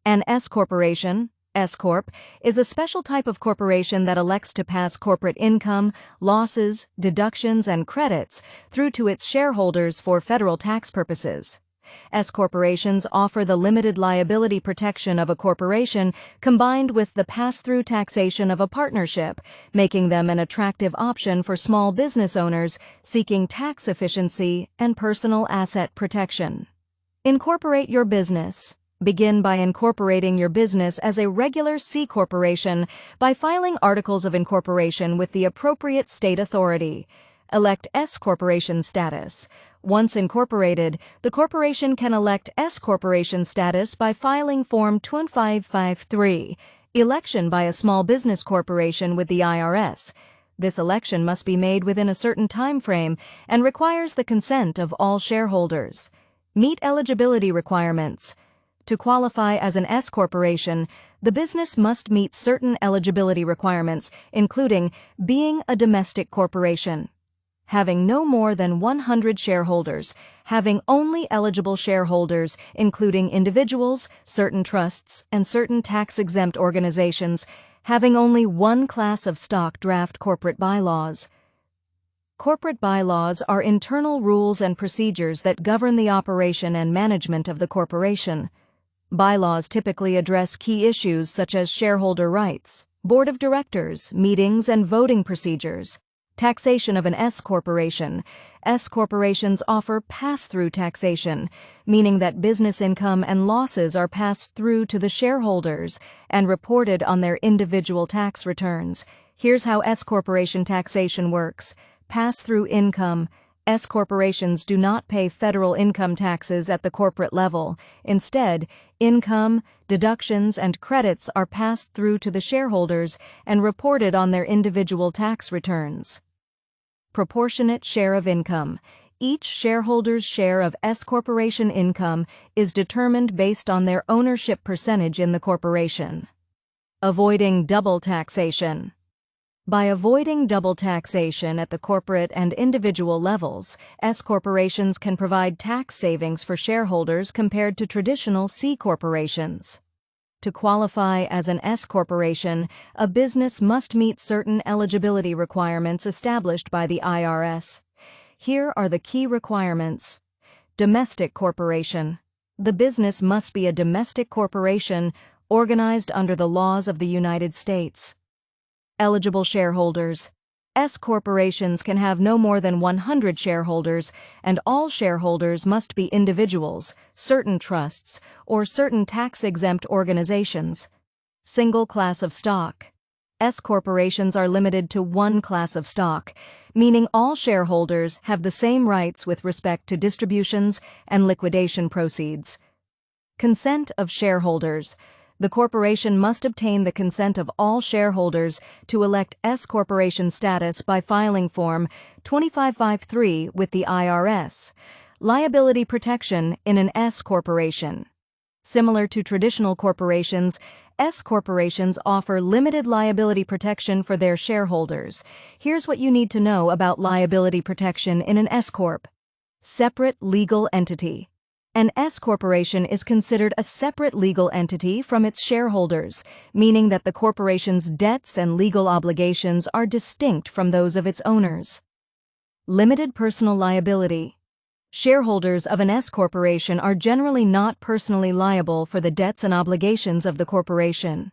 An S corporation, S Corp, is a special type of corporation that elects to pass corporate income, losses, deductions, and credits through to its shareholders for federal tax purposes. S corporations offer the limited liability protection of a corporation combined with the pass-through taxation of a partnership, making them an attractive option for small business owners seeking tax efficiency and personal asset protection. Incorporate your business. Begin by incorporating your business as a regular C corporation by filing articles of incorporation with the appropriate state authority. Elect S corporation status. Once incorporated, the corporation can elect S corporation status by filing Form 2553, election by a small business corporation with the IRS. This election must be made within a certain time frame and requires the consent of all shareholders. Meet eligibility requirements. To qualify as an S corporation, the business must meet certain eligibility requirements, including being a domestic corporation, having no more than 100 shareholders, having only eligible shareholders, including individuals, certain trusts, and certain tax-exempt organizations, having only one class of stock. Draft corporate bylaws. Corporate bylaws are internal rules and procedures that govern the operation and management of the corporation. Bylaws typically address key issues such as shareholder rights, board of directors, meetings, and voting procedures. Taxation of an S corporation. S corporations offer pass-through taxation, meaning that business income and losses are passed through to the shareholders and reported on their individual tax returns. Here's how S corporation taxation works. Pass-through income. S corporations do not pay federal income taxes at the corporate level. Instead, income, deductions, and credits are passed through to the shareholders and reported on their individual tax returns. Proportionate share of income. Each shareholder's share of S corporation income is determined based on their ownership percentage in the corporation. Avoiding double taxation. By avoiding double taxation at the corporate and individual levels, S corporations can provide tax savings for shareholders compared to traditional C corporations. To qualify as an S corporation, a business must meet certain eligibility requirements established by the IRS. Here are the key requirements. Domestic corporation. The business must be a domestic corporation organized under the laws of the United States. Eligible shareholders. S corporations can have no more than 100 shareholders, and all shareholders must be individuals, certain trusts, or certain tax-exempt organizations. Single class of stock. S corporations are limited to one class of stock, meaning all shareholders have the same rights with respect to distributions and liquidation proceeds. Consent of shareholders. The corporation must obtain the consent of all shareholders to elect S corporation status by filing Form 2553 with the IRS. Liability protection in an S corporation. Similar to traditional corporations, S corporations offer limited liability protection for their shareholders. Here's what you need to know about liability protection in an S corp. Separate legal entity. An S corporation is considered a separate legal entity from its shareholders, meaning that the corporation's debts and legal obligations are distinct from those of its owners. Limited personal liability. Shareholders of an S corporation are generally not personally liable for the debts and obligations of the corporation.